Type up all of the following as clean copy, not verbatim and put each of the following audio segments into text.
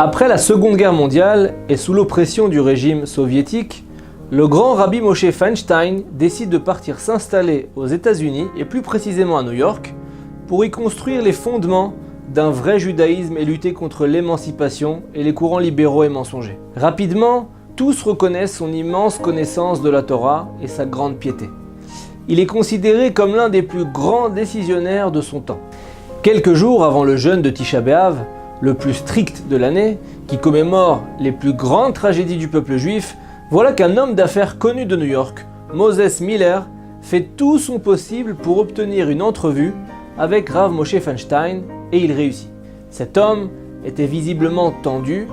Après la Seconde Guerre mondiale et sous l'oppression du régime soviétique, le grand Rabbi Moshe Feinstein décide de partir s'installer aux États-Unis et plus précisément à New York pour y construire les fondements d'un vrai judaïsme et lutter contre l'émancipation et les courants libéraux et mensongers. Rapidement, tous reconnaissent son immense connaissance de la Torah et sa grande piété. Il est considéré comme l'un des plus grands décisionnaires de son temps. Quelques jours avant le jeûne de Tisha B'Av, le plus strict de l'année, qui commémore les plus grandes tragédies du peuple juif, voilà qu'un homme d'affaires connu de New York, Moses Miller, fait tout son possible pour obtenir une entrevue avec Rav Moshe Feinstein et il réussit. Cet homme était visiblement tendu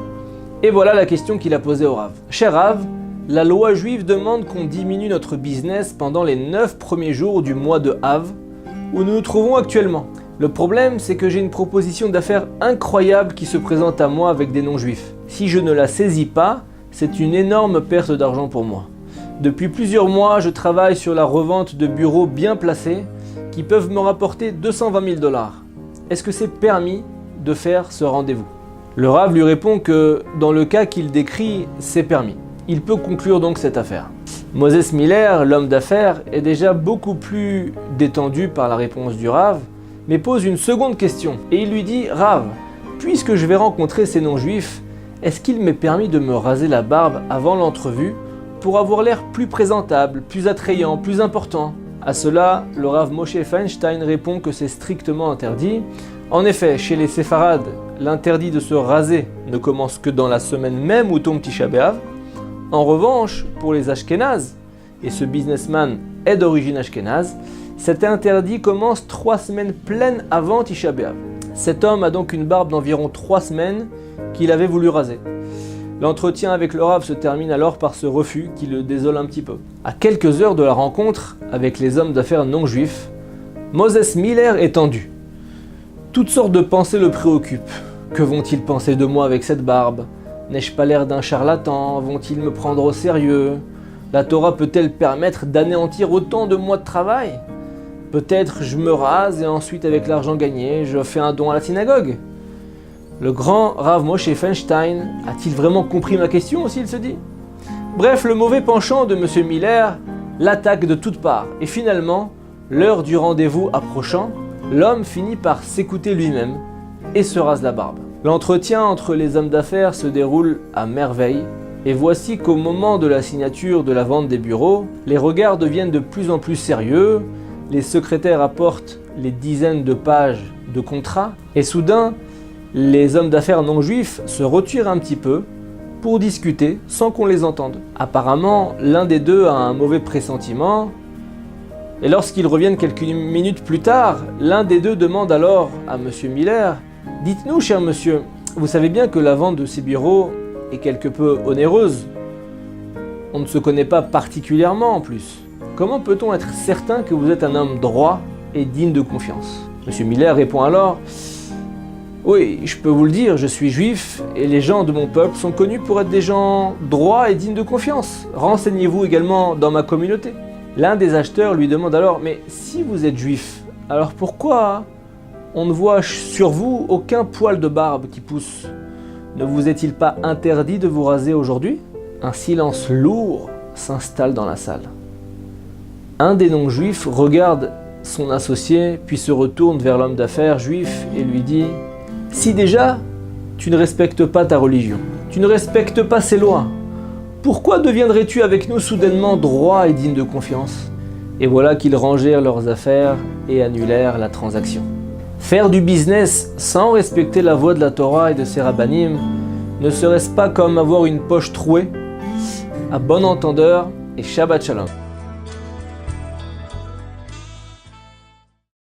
et voilà la question qu'il a posée au Rav. « Cher Rav, la loi juive demande qu'on diminue notre business pendant les 9 premiers jours du mois de Av où nous nous trouvons actuellement. Le problème, c'est que j'ai une proposition d'affaires incroyable qui se présente à moi avec des non-juifs. Si je ne la saisis pas, c'est une énorme perte d'argent pour moi. Depuis plusieurs mois, je travaille sur la revente de bureaux bien placés qui peuvent me rapporter 220 000 $. Est-ce que c'est permis de faire ce rendez-vous ?» Le Rav lui répond que dans le cas qu'il décrit, c'est permis. Il peut conclure donc cette affaire. Moses Miller, l'homme d'affaires, est déjà beaucoup plus détendu par la réponse du Rav, mais pose une seconde question et il lui dit « Rav, puisque je vais rencontrer ces non-juifs, est-ce qu'il m'est permis de me raser la barbe avant l'entrevue pour avoir l'air plus présentable, plus attrayant, plus important ?» À cela, le Rav Moshe Feinstein répond que c'est strictement interdit. En effet, chez les séfarades, l'interdit de se raser ne commence que dans la semaine même où tombe Tisha B'Av. En revanche, pour les Ashkénazes, et ce businessman est d'origine ashkénaze, cet interdit commence 3 semaines pleines avant Tisha B'Av. Cet homme a donc une barbe d'environ 3 semaines qu'il avait voulu raser. L'entretien avec le Rav se termine alors par ce refus qui le désole un petit peu. À quelques heures de la rencontre avec les hommes d'affaires non-juifs, Moses Miller est tendu. Toutes sortes de pensées le préoccupent. Que vont-ils penser de moi avec cette barbe ? N'ai-je pas l'air d'un charlatan ? Vont-ils me prendre au sérieux ? La Torah peut-elle permettre d'anéantir autant de mois de travail ? Peut-être je me rase et ensuite avec l'argent gagné, je fais un don à la synagogue ? Le grand Rav Moshe Feinstein a-t-il vraiment compris ma question aussi, il se dit ? Bref, le mauvais penchant de M. Miller l'attaque de toutes parts et finalement, l'heure du rendez-vous approchant, l'homme finit par s'écouter lui-même et se rase la barbe. L'entretien entre les hommes d'affaires se déroule à merveille et voici qu'au moment de la signature de la vente des bureaux, les regards deviennent de plus en plus sérieux, les secrétaires apportent les dizaines de pages de contrats et soudain, les hommes d'affaires non juifs se retirent un petit peu pour discuter sans qu'on les entende. Apparemment, l'un des deux a un mauvais pressentiment et lorsqu'ils reviennent quelques minutes plus tard, l'un des deux demande alors à M. Miller « Dites-nous, cher monsieur, vous savez bien que la vente de ces bureaux est quelque peu onéreuse. On ne se connaît pas particulièrement en plus. Comment peut-on être certain que vous êtes un homme droit et digne de confiance ?» M. Miller répond alors « Oui, je peux vous le dire, je suis juif et les gens de mon peuple sont connus pour être des gens droits et dignes de confiance. Renseignez-vous également dans ma communauté. » L'un des acheteurs lui demande alors « Mais si vous êtes juif, alors pourquoi on ne voit sur vous aucun poil de barbe qui pousse? Ne vous est-il pas interdit de vous raser aujourd'hui ?» Un silence lourd s'installe dans la salle. Un des non-juifs regarde son associé puis se retourne vers l'homme d'affaires juif et lui dit « Si déjà, tu ne respectes pas ta religion, tu ne respectes pas ses lois, pourquoi deviendrais-tu avec nous soudainement droit et digne de confiance ?» Et voilà qu'ils rangèrent leurs affaires et annulèrent la transaction. Faire du business sans respecter la voie de la Torah et de ses rabbanim, ne serait-ce pas comme avoir une poche trouée? À bon entendeur et Shabbat Shalom.